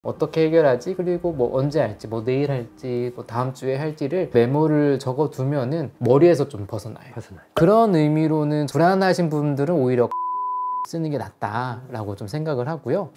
어떻게 해결하지? 그리고 뭐 언제 할지, 뭐 내일 할지, 뭐 다음 주에 할지를 메모를 적어두면은 머리에서 좀 벗어나요. 그런 의미로는 불안하신 분들은 오히려 쓰는 게 낫다라고 좀 생각을 하고요.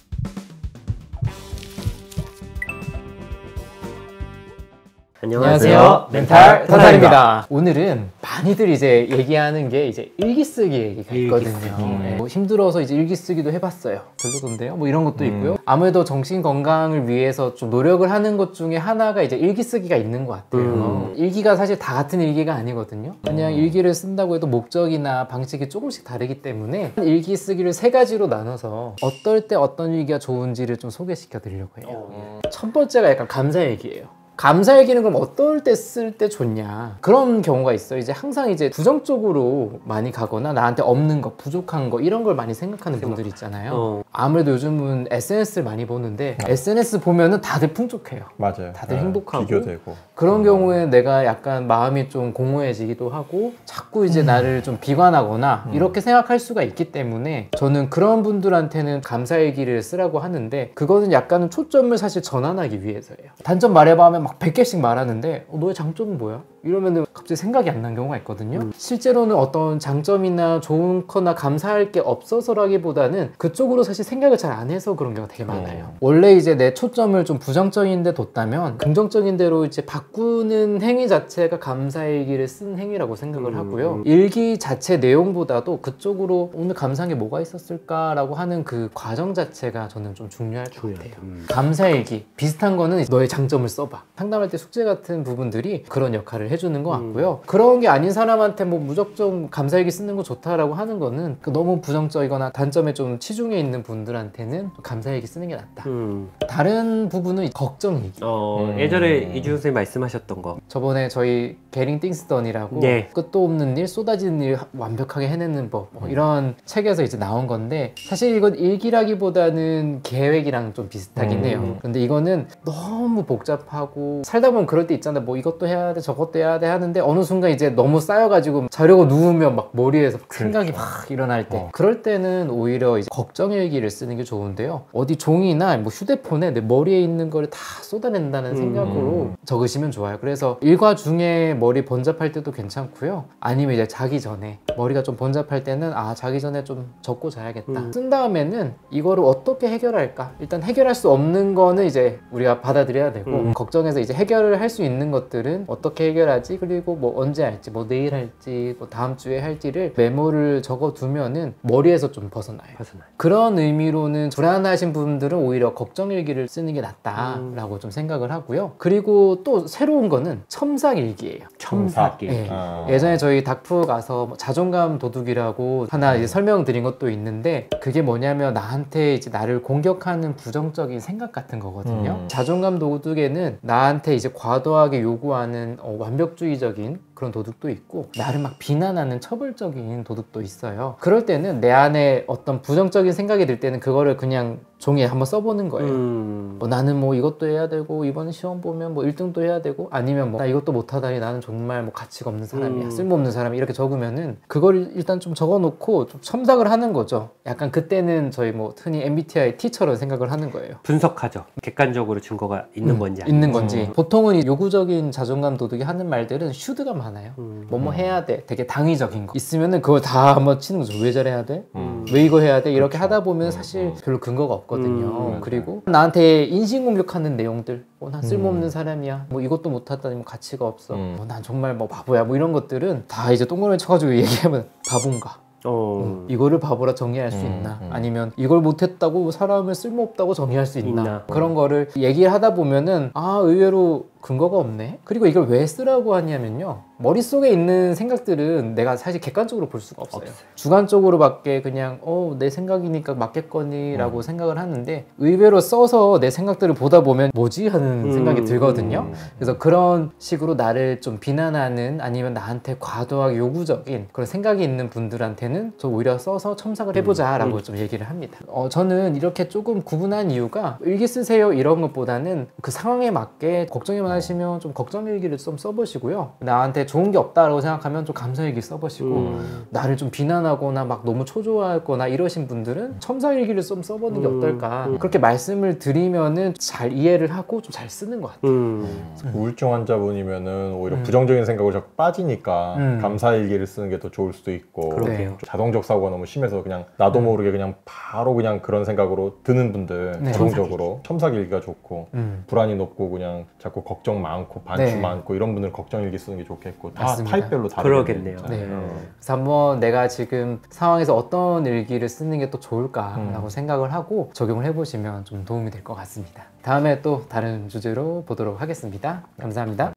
안녕하세요. 멘탈 터탈입니다. 오늘은 많이들 이제 얘기하는 게 이제 일기 쓰기 얘기가 있거든요. 뭐 힘들어서 이제 일기 쓰기도 해봤어요. 별로던데요? 뭐 이런 것도 있고요. 아무래도 정신 건강을 위해서 좀 노력을 하는 것 중에 하나가 이제 일기 쓰기가 있는 것 같아요. 일기가 사실 다 같은 일기가 아니거든요. 그냥 일기를 쓴다고 해도 목적이나 방식이 조금씩 다르기 때문에 일기 쓰기를 세 가지로 나눠서 어떨 때 어떤 일기가 좋은지를 좀 소개시켜 드리려고 해요. 첫 번째가 약간 감사일기예요. 감사일기는 그럼 어떨 때 쓸 때 좋냐, 그런 경우가 있어요. 이제 항상 이제 부정적으로 많이 가거나 나한테 없는 거, 부족한 거 이런 걸 많이 생각하는 분들 있잖아요. 아무래도 요즘은 SNS를 많이 보는데 SNS 보면은 다들 풍족해요. 맞아요. 다들 행복하고 비교되고 그런 경우에 내가 약간 마음이 좀 공허해지기도 하고 자꾸 이제 나를 좀 비관하거나 이렇게 생각할 수가 있기 때문에 저는 그런 분들한테는 감사일기를 쓰라고 하는데, 그거는 약간은 초점을 사실 전환하기 위해서예요. 단점 말해봐 하면 막 100개씩 말하는데 너의 장점은 뭐야? 이러면은 갑자기 생각이 안 나는 경우가 있거든요. 실제로는 어떤 장점이나 좋거나 감사할 게 없어서라기보다는 그쪽으로 사실 생각을 잘 안 해서 그런 경우가 되게 많아요. 원래 이제 내 초점을 좀 부정적인 데 뒀다면 긍정적인 데로 이제 바꾸는 행위 자체가 감사일기를 쓴 행위라고 생각을 하고요. 일기 자체 내용보다도 그쪽으로 오늘 감사한 게 뭐가 있었을까라고 하는 그 과정 자체가 저는 좀 중요할 것 같아요. 감사일기 비슷한 거는 너의 장점을 써봐. 상담할 때 숙제 같은 부분들이 그런 역할을 해주는 것 같고요. 그런 게 아닌 사람한테 뭐 무작정 감사일기 쓰는 거 좋다라고 하는 거는 너무 부정적이거나 단점에 좀 치중해 있는 분들한테는 감사일기 쓰는 게 낫다. 다른 부분은 걱정일기. 예전에 이주 선생님 말씀하셨던 거, 저번에 저희 게링 띵스 던이라고 끝도 없는 일, 쏟아지는 일 완벽하게 해내는 법, 뭐 이런 책에서 이제 나온 건데, 사실 이건 일기라기보다는 계획이랑 좀 비슷하긴 해요. 근데 이거는 너무 복잡하고 살다 보면 그럴 때 있잖아요. 뭐 이것도 해야 돼, 저것도 해야 돼 하는데 어느 순간 이제 너무 쌓여가지고 자려고 누우면 막 머리에서 생각이 막 일어날 때, 그럴 때는 오히려 이제 걱정일기를 쓰는 게 좋은데요. 어디 종이나 뭐 휴대폰에 내 머리에 있는 걸 다 쏟아낸다는 생각으로 적으시면 좋아요. 그래서 일과 중에 머리 번잡할 때도 괜찮고요. 아니면 이제 자기 전에 머리가 좀 번잡할 때는 자기 전에 좀 적고 자야겠다. 쓴 다음에는 이거를 어떻게 해결할까? 일단 해결할 수 없는 거는 이제 우리가 받아들여야 되고, 걱정해서 이제 해결을 할 수 있는 것들은 어떻게 해결하지? 그리고 뭐 언제 할지, 뭐 내일 할지, 뭐 다음 주에 할지를 메모를 적어두면은 머리에서 좀 벗어나요. 그런 의미로는 불안하신 분들은 오히려 걱정일기를 쓰는 게 낫다라고 좀 생각을 하고요. 그리고 또 새로운 거는 첨삭일기예요. 첨삭일. 네. 예전에 저희 닥프 가서 뭐 자존감 도둑이라고 하나 이제 설명드린 것도 있는데, 그게 뭐냐면 나한테 이제 나를 공격하는 부정적인 생각 같은 거거든요. 자존감 도둑에는 나한테 이제 과도하게 요구하는 완벽주의적인 그런 도둑도 있고, 나를 막 비난하는 처벌적인 도둑도 있어요. 그럴 때는 내 안에 어떤 부정적인 생각이 들 때는 그거를 그냥 종이에 한번 써보는 거예요. 나는 뭐 이것도 해야 되고, 이번 시험 보면 뭐 1등도 해야 되고, 아니면 뭐 나 이것도 못하다니 나는 정말 뭐 가치가 없는 사람이야, 쓸모없는 사람이야, 이렇게 적으면은 그걸 일단 좀 적어놓고 좀 첨삭을 하는 거죠. 약간 그때는 저희 뭐 흔히 MBTI T처럼 생각을 하는 거예요. 분석하죠. 객관적으로 증거가 있는 건지 있는 건지. 보통은 이 요구적인 자존감 도둑이 하는 말들은 슈드가 많아요. 뭐뭐 해야 돼, 되게 당위적인 거 있으면은 그걸 다 한번 치는 거죠. 왜 저래야 돼? 왜 이거 해야 돼? 이렇게 하다 보면 사실 별로 근거가 없거든요. 그리고 나한테 인신공격하는 내용들, 난 쓸모없는 사람이야, 뭐 이것도 못하다니 뭐 가치가 없어, 난 정말 뭐 바보야, 뭐 이런 것들은 다 이제 동그라미 쳐가지고 얘기하면 바본가? 이거를 바보라 정의할 수 있나? 아니면 이걸 못했다고 사람을 쓸모없다고 정의할 수 있나? 그런 거를 얘기를 하다 보면은 의외로 근거가 없네? 그리고 이걸 왜 쓰라고 하냐면요, 머릿속에 있는 생각들은 내가 사실 객관적으로 볼 수가 없어요. 주관적으로 밖에 그냥 내 생각이니까 맞겠거니 라고 생각을 하는데, 의외로 써서 내 생각들을 보다 보면 뭐지? 하는 생각이 들거든요. 그래서 그런 식으로 나를 좀 비난하는, 아니면 나한테 과도하게 요구적인 그런 생각이 있는 분들한테는 저 오히려 써서 첨삭을 해보자 라고 좀 얘기를 합니다. 저는 이렇게 조금 구분한 이유가, 일기 쓰세요 이런 것보다는 그 상황에 맞게 걱정이 많은 불안하시면 좀 걱정일기를 좀 써보시고요. 나한테 좋은 게 없다라고 생각하면 좀 감사일기 써보시고 나를 좀 비난하거나 막 너무 초조하거나 이러신 분들은 첨사일기를 좀 써보는 게 어떨까. 그렇게 말씀을 드리면은 잘 이해를 하고 좀 잘 쓰는 것 같아요. 우울증 환자분이면은 오히려 부정적인 생각으로 자꾸 빠지니까 감사일기를 쓰는 게 더 좋을 수도 있고 그러게요. 자동적 사고가 너무 심해서 그냥 나도 모르게 그냥 바로 그냥 그런 생각으로 드는 분들 네. 자동적으로 첨삭일기가 좋고 불안이 높고 그냥 자꾸 걱정 많고 반추 네. 많고 이런 분들은 걱정일기 쓰는 게 좋겠고 다 맞습니다. 타입별로 다르겠네요. 그러겠네요. 진짜. 네. 그래서 한번 내가 지금 상황에서 어떤 일기를 쓰는 게 또 좋을까라고 생각을 하고 적용을 해보시면 좀 도움이 될 것 같습니다. 다음에 또 다른 주제로 보도록 하겠습니다. 감사합니다.